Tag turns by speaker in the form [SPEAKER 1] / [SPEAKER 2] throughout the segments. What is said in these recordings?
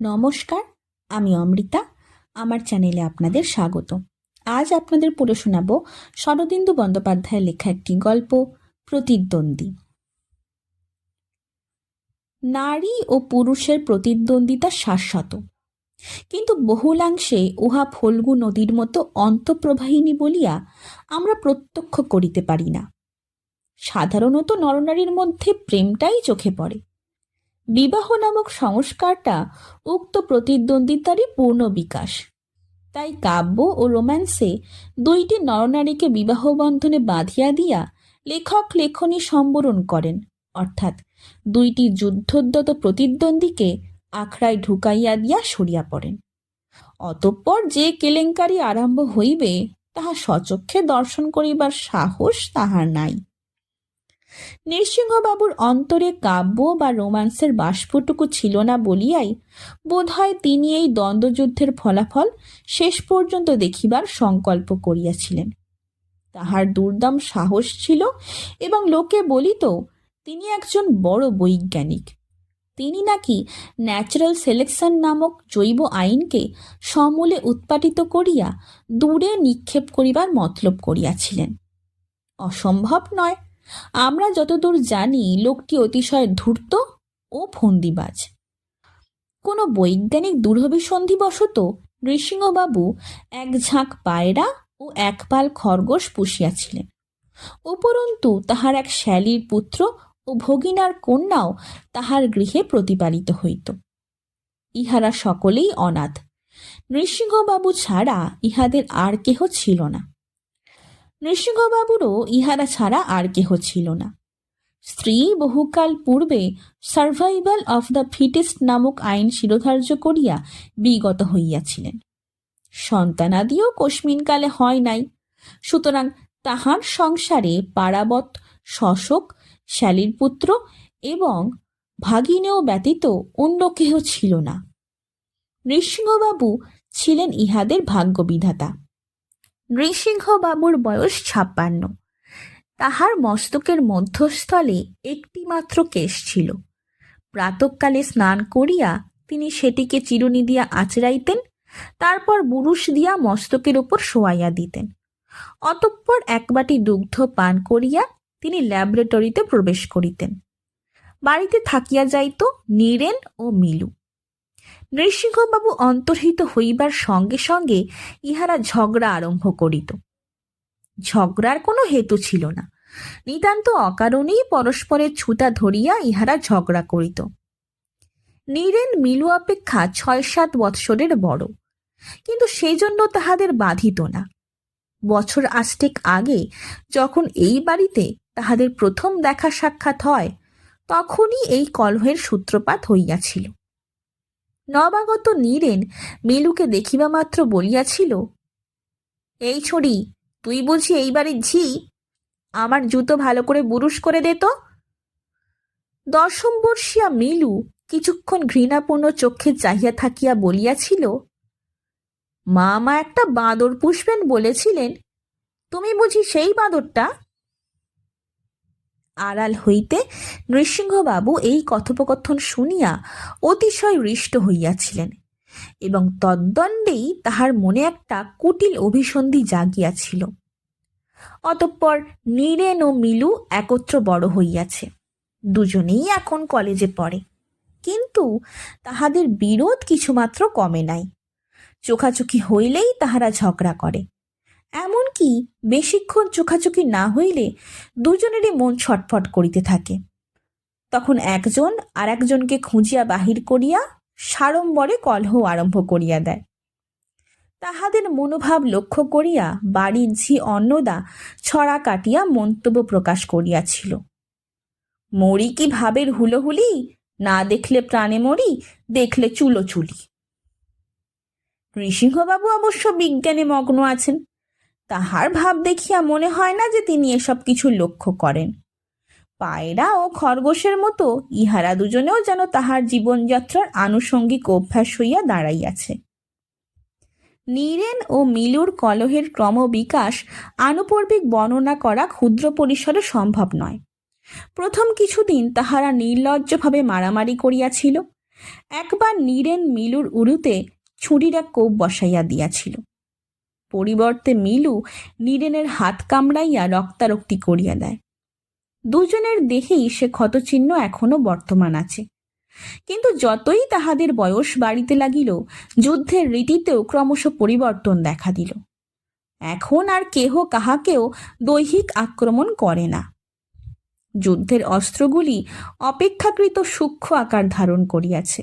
[SPEAKER 1] নমস্কার, আমি অমৃতা। আমার চ্যানেলে আপনাদের স্বাগত। আজ আপনাদের পড়ে শোনাব শরদিন্দু বন্দ্যোপাধ্যায়ের লেখা একটি গল্প, প্রতিদ্বন্দ্বী। নারী ও পুরুষের প্রতিদ্বন্দ্বিতা শাশ্বত, কিন্তু বহুলাংশে উহা ফল্গু নদীর মতো অন্তঃপ্রবাহিনী বলিয়া আমরা প্রত্যক্ষ করিতে পারি না। সাধারণত নরনারীর মধ্যে প্রেমটাই চোখে পড়ে। বিবাহ নামক সংস্কারটা উক্ত প্রতিদ্বন্দ্বিতারই পূর্ণ বিকাশ। তাই কাব্য ও রোম্যান্সে দুইটি নরনারীকে বিবাহ বন্ধনে বাঁধিয়া দিয়া লেখক লেখনী সম্বরণ করেন, অর্থাৎ দুইটি যুদ্ধোদ্যত প্রতিদ্বন্দ্বীকে আখড়ায় ঢুকাইয়া দিয়া সরিয়া পড়েন। অতঃপর যে কেলেঙ্কারি আরম্ভ হইবে তাহা স্বচক্ষে দর্শন করিবার সাহস তাহার নাই। নৃসিংহবাবুর অন্তরে কাব্য বা রোমান্সের বাষ্পটুকু ছিল না বলিয়াই বোধহয় তিনি এই দ্বন্দ্বযুদ্ধের ফলাফল শেষ পর্যন্ত দেখিবার সংকল্প করিয়াছিলেন। তাহার দুর্দম সাহস ছিল এবং লোকে বলিত তিনি একজন বড় বৈজ্ঞানিক। তিনি নাকি ন্যাচারাল সিলেকশন নামক জৈব আইনকে সমূলে উৎপাটিত করিয়া দূরে নিক্ষেপ করিবার মতলব করিয়াছিলেন। অসম্ভব নয়। আমরা যতদূর জানি লোকটি অতিশয় ধূর্ত ও ফন্দিবাজ। কোনো বৈজ্ঞানিক দুরভিসন্ধিবশত নৃসিংহবাবু এক ঝাঁক পায়রা ও এক পাল খরগোশ পুষিয়াছিলেন। উপরন্তু তাহার এক শ্যালীর পুত্র ও ভগিনার কন্যাও তাহার গৃহে প্রতিপালিত হইত। ইহারা সকলেই অনাথ। নৃসিংহবাবু ছাড়া ইহাদের আর কেহ ছিল না। নৃসিংহবাবুরও ইহারা ছাড়া আর কেহ ছিল না। স্ত্রী বহুকাল পূর্বে সার্ভাইভাল অফ দ্য ফিটেস্ট নামক আইন শিরোধার্য করিয়া বিগত হইয়াছিলেন। সন্তানাদিও কস্মিনকালে হয় নাই। সুতরাং তাহার সংসারে পারাবত, শশক, শ্যালীর পুত্র এবং ভাগিনেও ব্যতীত অন্য কেহ ছিল না। নৃসিংহবাবু ছিলেন ইহাদের ভাগ্যবিধাতা। নৃসিংহবাবুর বয়স 56। তাহার মস্তকের মধ্যস্থলে একটি মাত্র কেশ ছিল। প্রাতঃকালে স্নান করিয়া তিনি সেটিকে চিরুনি দিয়া আঁচড়াইতেন, তারপর বুরুশ দিয়া মস্তকের উপর শোয়াইয়া দিতেন। অতঃপর এক বাটি দুগ্ধ পান করিয়া তিনি ল্যাবরেটরিতে প্রবেশ করিতেন। বাড়িতে থাকিয়া যাইত নীরেন ও মিলু। নৃসিংহবাবু অন্তর্হিত হইবার সঙ্গে সঙ্গে ইহারা ঝগড়া আরম্ভ করিত। ঝগড়ার কোনো হেতু ছিল না, নিতান্ত অকারণেই পরস্পরের ছুতা ধরিয়া ইহারা ঝগড়া করিত। নীরেন মিলু অপেক্ষা 6-7 বৎসরের বড়, কিন্তু সেই জন্য তাহাদের বাধিত না। বছর আষ্টেক আগে যখন এই বাড়িতে তাহাদের প্রথম দেখা সাক্ষাৎ হয়, তখনই এই কলহের সূত্রপাত হইয়াছিল। নবাগত নীরেন মিলুকে দেখিবা মাত্র বলিয়াছিল, এই ছড়ি, তুই বুঝি এই বাড়ির ঝি? আমার জুতো ভালো করে বুরুশ করে দে তো। 10ম বর্ষিয়া মিলু কিছুক্ষণ ঘৃণাপূর্ণ চক্ষে চাহিয়া থাকিয়া বলিয়াছিল, মামা একটা বাঁদর পুষবেন বলেছিলেন, তুমি বুঝি সেই বাঁদরটা? আড়াল হইতে নৃসিংহবাবু এই কথোপকথন শুনিয়া অতিশয় হৃষ্ট হইয়াছিলেন এবং তদ্দণ্ডেই তাহার মনে একটা কুটিল অভিসন্ধি জাগিয়াছিল। অতঃপর নীরেন ও মিলু একত্র বড় হইয়াছে। দুজনেই এখন কলেজে পড়ে, কিন্তু তাহাদের বিরোধ কিছুমাত্র কমে নাই। চোখাচোখি হইলেই তাহারা ঝগড়া করে। এমনকি বেশিক্ষণ চোখাচোখি না হইলে দুজনেরই মন ছটফট করিতে থাকে। তখন একজন আর একজনকে খুঁজিয়া বাহির করিয়া সাড়ম্বরে কলহ আরম্ভ করিয়া দেয়। তাহাদের মনোভাব লক্ষ্য করিয়া বাড়ির ঝি অন্নদা ছড়া কাটিয়া মন্তব্য প্রকাশ করিয়াছিল, মরি কি ভাবের হুলোহুলি, না দেখলে প্রাণে মরি, দেখলে চুলো চুলি। নৃসিংহবাবু অবশ্য বিজ্ঞানে মগ্ন আছেন। তাহার ভাব দেখিয়া মনে হয় না যে তিনি এসব কিছু লক্ষ্য করেন। পায়রা ও খরগোশের মতো ইহারা দুজনেও যেন তাহার জীবনযাত্রার আনুষঙ্গিক অভ্যাস হইয়া দাঁড়াইয়াছে। নীরেন ও মিলুর কলহের ক্রমবিকাশ আনুপর্বিক বর্ণনা করা ক্ষুদ্র পরিসরে সম্ভব নয়। প্রথম কিছুদিন তাহারা নির্লজ্জভাবে মারামারি করিয়াছিল, একবার নীরেন মিলুর উরুতে ছুরির এক কোপ বসাইয়া দিয়াছিল। পরিবর্তে মিলু নীরেনের হাত কামড়াইয়া রক্তারক্তি করিয়া দেয়। দুজনের দেহেই সে ক্ষতচিহ্ন এখনো বর্তমান আছে। কিন্তু যতই তাহাদের বয়স বাড়িতে লাগিল, যুদ্ধের রীতিতেও ক্রমশ পরিবর্তন দেখা দিল। এখন আর কেহ কাহাকেও দৈহিক আক্রমণ করে না। যুদ্ধের অস্ত্রগুলি অপেক্ষাকৃত সূক্ষ্ম আকার ধারণ করিয়াছে।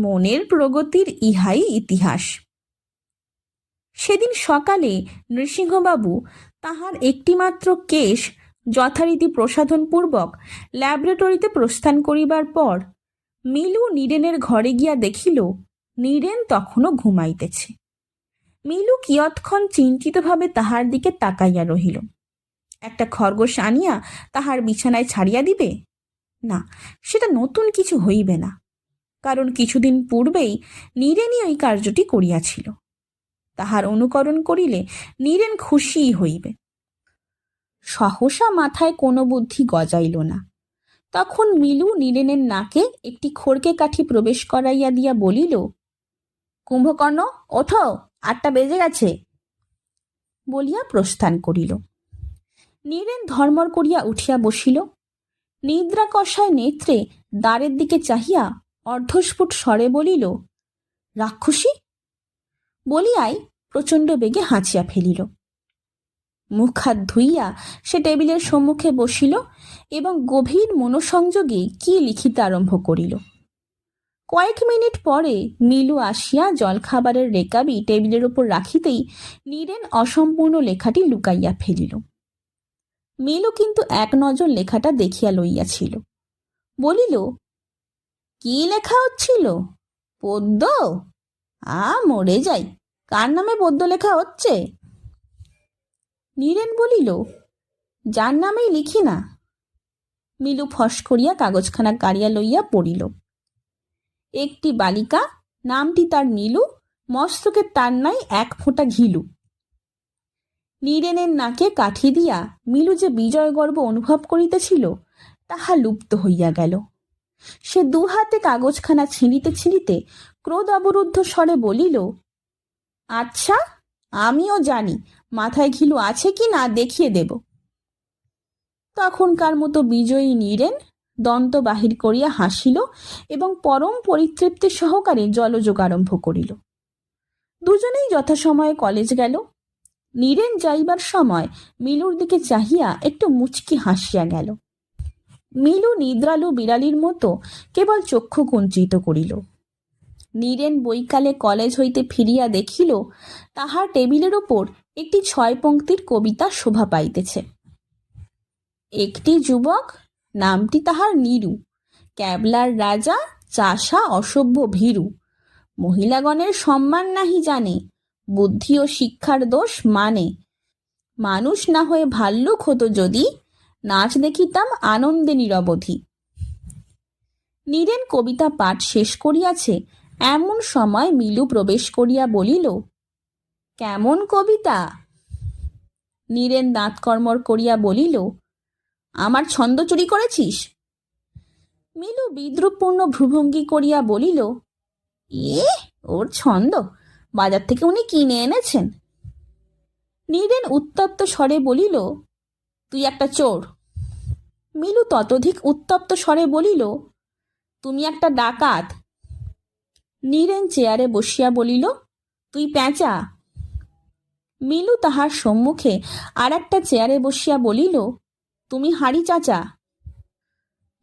[SPEAKER 1] মনের প্রগতির ইহাই ইতিহাস। সেদিন সকালে নৃসিংহবাবু তাহার একটিমাত্র কেশ যথারীতি প্রসাধনপূর্বক ল্যাবরেটরিতে প্রস্থান করিবার পর মিলু নীরেনের ঘরে গিয়া দেখিল নীরেন তখনও ঘুমাইতেছে। মিলু কিয়ৎক্ষণ চিন্তিতভাবে তাহার দিকে তাকাইয়া রহিল। একটা খরগোশ আনিয়া তাহার বিছানায় ছাড়িয়া দিবে? না, সেটা নতুন কিছু হইবে না, কারণ কিছুদিন পূর্বেই নীরেনই ওই কার্যটি করিয়াছিল। তাহার অনুকরণ করিলে নীরেন খুশিই হইবে। সহসা মাথায় কোনো বুদ্ধি গজাইল না। তখন মিলু নীরেনের নাকে একটি খড়কে কাঠি প্রবেশ করাইয়া দিয়া বলিল, কুম্ভকর্ণ, ওঠো, 8টা বেজে গেছে, বলিয়া প্রস্থান করিল। নীরেন ধর্মর করিয়া উঠিয়া বসিল। নিদ্রা কষায় নেত্রে দ্বারের দিকে চাহিয়া অর্ধস্ফুট স্বরে বলিল, রাক্ষসী, বলিয়াই প্রচণ্ড বেগে হাঁচিয়া ফেলিল। মুখ হাত ধুইয়া সে টেবিলের সম্মুখে বসিল এবং গভীর মনোসংযোগে কি লিখিতে আরম্ভ করিল। কয়েক মিনিট পরে মিলু আসিয়া জলখাবারের রেকাবি টেবিলের উপর রাখিতেই নীরেন অসম্পূর্ণ লেখাটি লুকাইয়া ফেলিল। মিলু কিন্তু এক নজর লেখাটা দেখিয়া লইয়াছিল। বলিল, কি লেখা হচ্ছিল? পদ্য? মরে যাই, কার নামে পদ্য লেখা হচ্ছে? নীরেন বলিল, যার নামেই লিখি না। মিলু ফস করিয়া কাগজখানা কাড়িয়া লইয়া পড়িল। একটি বালিকা, নামটি তার নীলু, মস্তকে তার নাই 1 ফোঁটা ঘিলু। নীরেনের নাকে কাঠি দিয়া মিলু যে বিজয় গর্ব অনুভব করিতেছিল তাহা লুপ্ত হইয়া গেল। সে 2 হাতে কাগজখানা ছিঁড়িতে ছিঁড়িতে ক্রোধ অবরুদ্ধ স্বরে বলিল, আচ্ছা, আমিও জানি মাথায় ঘিলু আছে কি না, দেখিয়ে দেব। তখনকার মতো বিজয়ী নীরেন দন্ত বাহির করিয়া হাসিল এবং পরম পরিতৃপ্তি সহকারে জলযোগ আরম্ভ করিল। দুজনেই যথাসময়ে কলেজ গেল। নীরেন যাইবার সময় মিলুর দিকে চাহিয়া একটু মুচকি হাসিয়া গেল। মিলু নিদ্রালু বিড়ালির মতো কেবল চক্ষু কুঞ্চিত করিল। নীরেন বৈকালে কলেজ হইতে ফিরিয়া দেখিল তাহার টেবিলের ওপর একটি 6 পংক্তির কবিতা শোভা পাইতেছে। একটি যুবক, নামটি তাহার নীরু, ক্যাবলার রাজা, চাষা অসভ্য ভীরু, মহিলাগণের সম্মান নাহি জানে, বুদ্ধি ও শিক্ষার দোষ মানে, মানুষ না হয়ে ভাল্লুক হতো যদি, নাচ দেখিতাম আনন্দে নিরবধি। নীরেন কবিতা পাঠ শেষ করিয়াছে এমন সময় মিলু প্রবেশ করিয়া বলিল, কেমন কবিতা? নীরেন দাঁত কর্মর করিয়া বলিল, আমার ছন্দ চুরি করেছিস? মিলু বিদ্রুপপূর্ণ ভ্রুভঙ্গি করিয়া বলিল, ওর ছন্দ বাজার থেকে উনি কিনে এনেছেন। নীরেন উত্তপ্ত স্বরে বলিল, তুই একটা চোর। মিলু ততোধিক উত্তপ্ত স্বরে বলিল, তুমি একটা ডাকাত। নীরেন চেয়ারে বসিয়া বলিল, তুই প্যাঁচা। মিলু তাহার সম্মুখে আর একটা চেয়ারে বসিয়া বলিল, তুমি হাঁড়ি চাচা।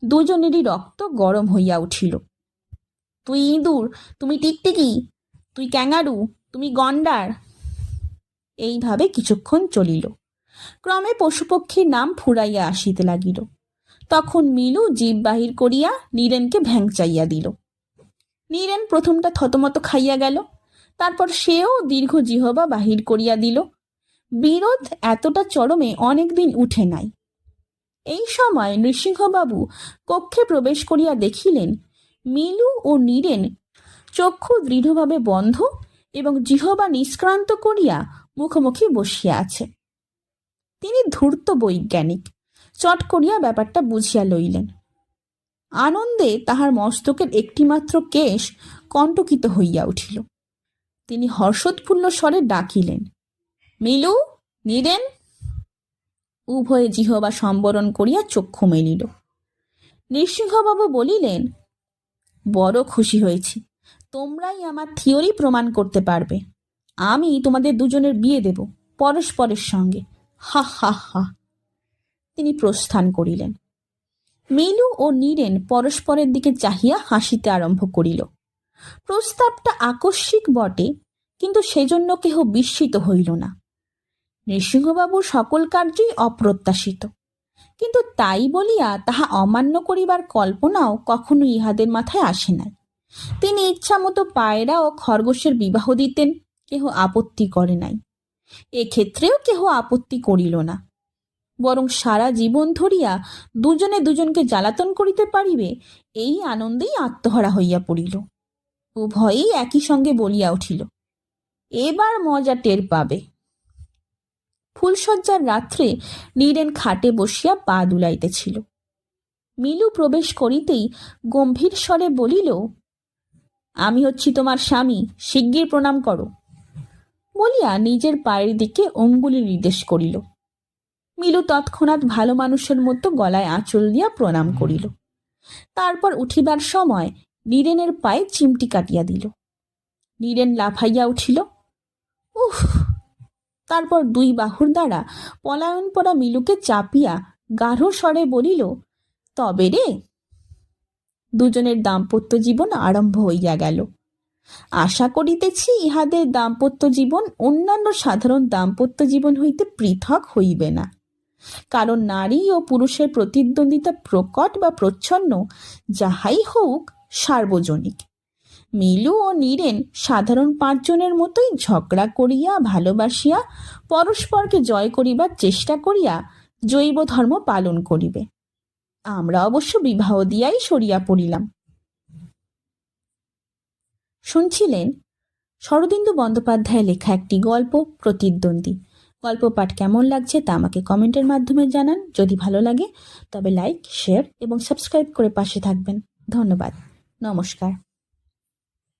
[SPEAKER 1] দুজনেরই রক্ত গরম হইয়া উঠিল। তুই ইঁদুর, তুমি টিকটিকি, তুই ক্যাঙ্গারু, তুমি গন্ডার। এইভাবে কিছুক্ষণ চলিল। ক্রমে পশুপক্ষীর নাম ফুরাইয়া আসিতে লাগিল। তখন মিলু জিভ বাহির করিয়া নীরেনকে ভ্যাংচাইয়া দিল। নীরেন প্রথমটা থতমত খাইয়া গেল, তারপর সেও দীর্ঘ জিহবা বাহির করিয়া দিল। বিরোধ এতটা চরমে অনেকদিন উঠে নাই। এই সময় নৃসিংহবাবু কক্ষে প্রবেশ করিয়া দেখিলেন মিলু ও নীরেন চক্ষু দৃঢ়ভাবে বন্ধ এবং জিহবা নিষ্ক্রান্ত করিয়া মুখোমুখি বসিয়া আছে। তিনি ধূর্ত বৈজ্ঞানিক, চট করিয়া ব্যাপারটা বুঝিয়া লইলেন। আনন্দে তাহার মস্তকের একটিমাত্র কেশ কণ্টকিত হইয়া উঠিল। তিনি হর্ষোৎফুল্ল স্বরে ডাকিলেন, মিলু, নীরেন। উভয়ে জিহবা সম্বরণ করিয়া চক্ষু মেলিল। নৃসিংহবাবু বলিলেন, বড় খুশি হয়েছি, তোমরাই আমার থিওরি প্রমাণ করতে পারবে। আমি তোমাদের দুজনের বিয়ে দেব পরস্পরের সঙ্গে। হা হা হা। তিনি প্রস্থান করিলেন। মিলু ও নীরেন পরস্পরের দিকে চাহিয়া হাসিতে আরম্ভ করিল। প্রস্তাবটা আকস্মিক বটে, কিন্তু সেজন্য কেহ বিস্মিত হইল না। নৃসিংহবাবুর সকল কার্যই অপ্রত্যাশিত, কিন্তু তাই বলিয়া তাহা অমান্য করিবার কল্পনাও কখনো ইহাদের মাথায় আসে নাই। তিনি ইচ্ছামতো পায়রা ও খরগোশের বিবাহ দিতেন, কেহ আপত্তি করে নাই। এক্ষেত্রেও কেহ আপত্তি করিল না, বরং সারা জীবন ধরিয়া দুজনে দুজনকে জ্বালাতন করিতে পারিবে এই আনন্দেই আত্মহারা হইয়া পড়িল। উভয়েই একই সঙ্গে বলিয়া উঠিল, এবার মজা টের পাবে। ফুলশয্যার রাত্রে নীরেন খাটে বসিয়া পা দুলাইতেছিল। মিলু প্রবেশ করিতেই গম্ভীর স্বরে বলিল, আমি হচ্ছি তোমার স্বামী, শিগগির প্রণাম করো, বলিয়া নিজের পায়ের দিকে অঙ্গুলি নির্দেশ করিল। মিলু তৎক্ষণাৎ ভালো মানুষের মতো গলায় আঁচল দিয়া প্রণাম করিল। তারপর উঠিবার সময় নীরেনের পায়ে চিমটি কাটিয়া দিল। নীরেন লাফাইয়া উঠিল। উফ! তারপর দুই বাহুর দ্বারা পলায়ন পরা মিলুকে চাপিয়া গাঢ় স্বরে বলিল, তবে রে। দুজনের দাম্পত্য জীবন আরম্ভ হইয়া গেল। আশা করিতেছি ইহাদের দাম্পত্য জীবন অন্যান্য সাধারণ দাম্পত্য জীবন হইতে পৃথক হইবে না, কারণ নারী ও পুরুষের প্রতিদ্বন্দ্বিতা প্রকট বা প্রচ্ছন্ন যাহাই হোক সার্বজনিক। মিলু ও নীরেন সাধারণ পাঁচজনের মতোই ঝগড়া করিয়া ভালোবাসিয়া পরস্পরকে জয় করিবার চেষ্টা করিয়া জৈব ধর্ম পালন করিবে। আমরা অবশ্য বিবাহ দিয়াই সরিয়া পড়িলাম। শুনছিলেন শরদিন্দু বন্দ্যোপাধ্যায়ের লেখা একটি গল্প, প্রতিদ্বন্দ্বী। গল্প পাঠ কেমন লাগছে তা আমাকে কমেন্টের মাধ্যমে জানান। যদি ভালো লাগে তবে লাইক, শেয়ার এবং সাবস্ক্রাইব করে পাশে থাকবেন। ধন্যবাদ। নমস্কার।